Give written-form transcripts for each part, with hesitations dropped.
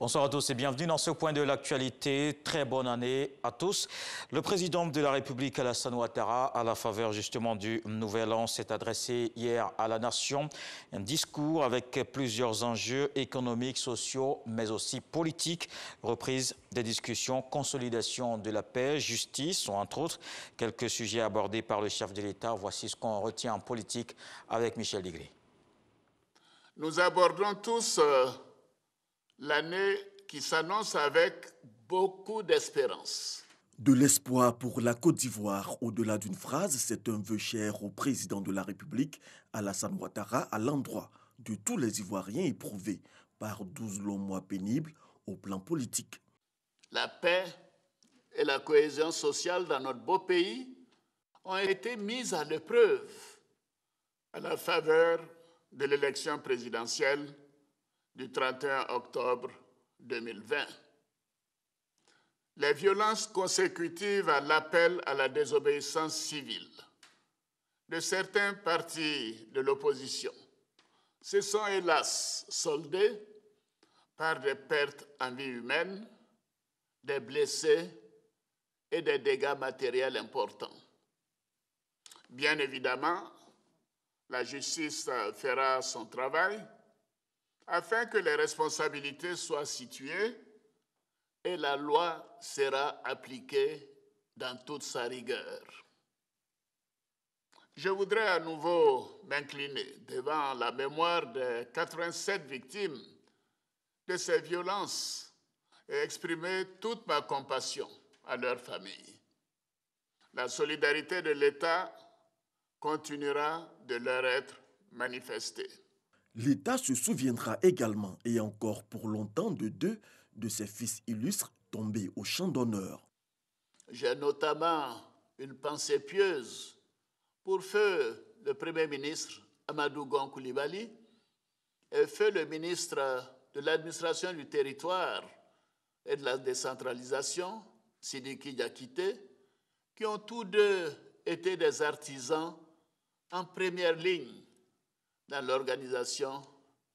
Bonsoir à tous et bienvenue dans ce point de l'actualité. Très bonne année à tous. Le président de la République, Alassane Ouattara, à la faveur justement du Nouvel An, s'est adressé hier à la nation. Un discours avec plusieurs enjeux économiques, sociaux, mais aussi politiques. Reprise des discussions, consolidation de la paix, justice sont entre autres quelques sujets abordés par le chef de l'État. Voici ce qu'on retient en politique avec Michel Digré. Nous abordons tous l'année qui s'annonce avec beaucoup d'espérance. De l'espoir pour la Côte d'Ivoire, au-delà d'une phrase, c'est un vœu cher au président de la République, Alassane Ouattara, à l'endroit de tous les Ivoiriens éprouvés par 12 longs mois pénibles au plan politique. La paix et la cohésion sociale dans notre beau pays ont été mises à l'épreuve à la faveur de l'élection présidentielle du 31 octobre 2020. Les violences consécutives à l'appel à la désobéissance civile de certains partis de l'opposition se sont hélas soldées par des pertes en vie humaine, des blessés et des dégâts matériels importants. Bien évidemment, la justice fera son travail afin que les responsabilités soient situées et la loi sera appliquée dans toute sa rigueur. Je voudrais à nouveau m'incliner devant la mémoire des 87 victimes de ces violences et exprimer toute ma compassion à leurs familles. La solidarité de l'État continuera de leur être manifestée. L'État se souviendra également et encore pour longtemps de deux de ses fils illustres tombés au champ d'honneur. J'ai notamment une pensée pieuse pour feu le Premier ministre Amadou Gon Coulibaly et feu le ministre de l'administration du territoire et de la décentralisation, Sidiki Diakité, qui ont tous deux été des artisans en première ligne dans l'organisation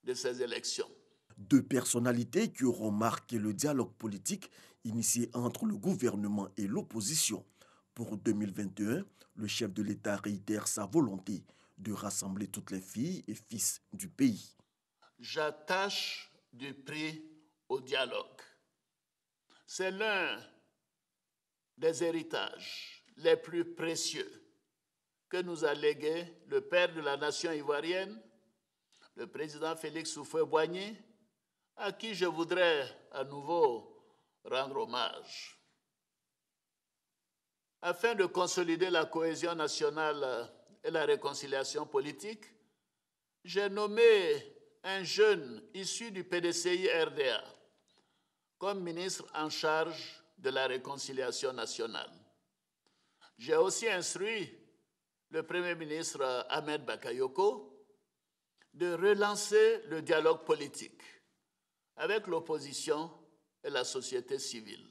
de ces élections. Deux personnalités qui auront marqué le dialogue politique initié entre le gouvernement et l'opposition. Pour 2021, le chef de l'État réitère sa volonté de rassembler toutes les filles et fils du pays. J'attache du prix au dialogue. C'est l'un des héritages les plus précieux que nous a légué le père de la nation ivoirienne, le président Félix Houphouët-Boigny, à qui je voudrais à nouveau rendre hommage. Afin de consolider la cohésion nationale et la réconciliation politique, j'ai nommé un jeune issu du PDCI-RDA comme ministre en charge de la réconciliation nationale. J'ai aussi instruit le Premier ministre Ahmed Bakayoko de relancer le dialogue politique avec l'opposition et la société civile.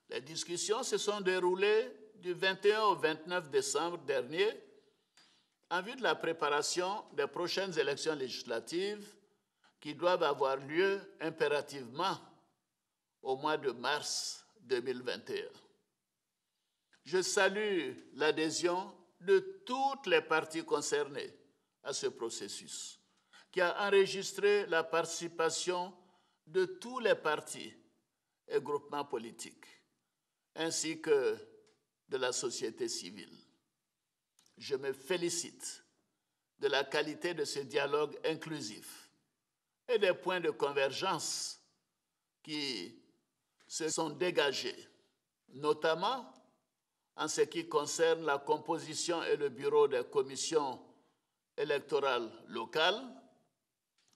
Les discussions se sont déroulées du 21 au 29 décembre dernier en vue de la préparation des prochaines élections législatives qui doivent avoir lieu impérativement au mois de mars 2021. Je salue l'adhésion de toutes les parties concernées à ce processus, qui a enregistré la participation de tous les partis et groupements politiques, ainsi que de la société civile. Je me félicite de la qualité de ce dialogue inclusif et des points de convergence qui se sont dégagés, notamment en ce qui concerne la composition et le bureau des commissions électorales locales,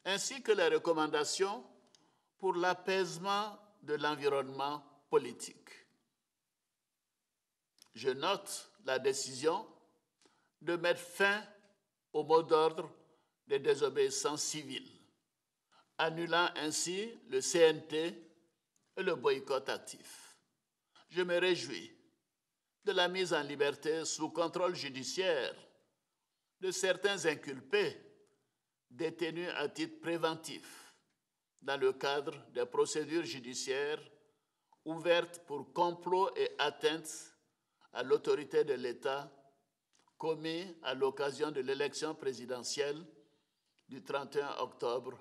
ainsi que les recommandations pour l'apaisement de l'environnement politique. Je note la décision de mettre fin au mot d'ordre des désobéissances civiles, annulant ainsi le CNT et le boycott actif. Je me réjouis de la mise en liberté sous contrôle judiciaire de certains inculpés détenus à titre préventif dans le cadre des procédures judiciaires ouvertes pour complot et atteinte à l'autorité de l'État commis à l'occasion de l'élection présidentielle du 31 octobre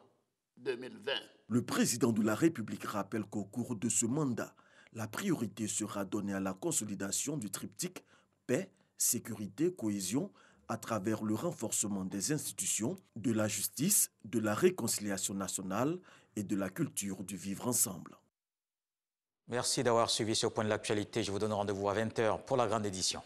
2020. Le président de la République rappelle qu'au cours de ce mandat, la priorité sera donnée à la consolidation du triptyque paix, sécurité, cohésion à travers le renforcement des institutions, de la justice, de la réconciliation nationale et de la culture du vivre ensemble. Merci d'avoir suivi ce point de l'actualité. Je vous donne rendez-vous à 20h pour la grande édition.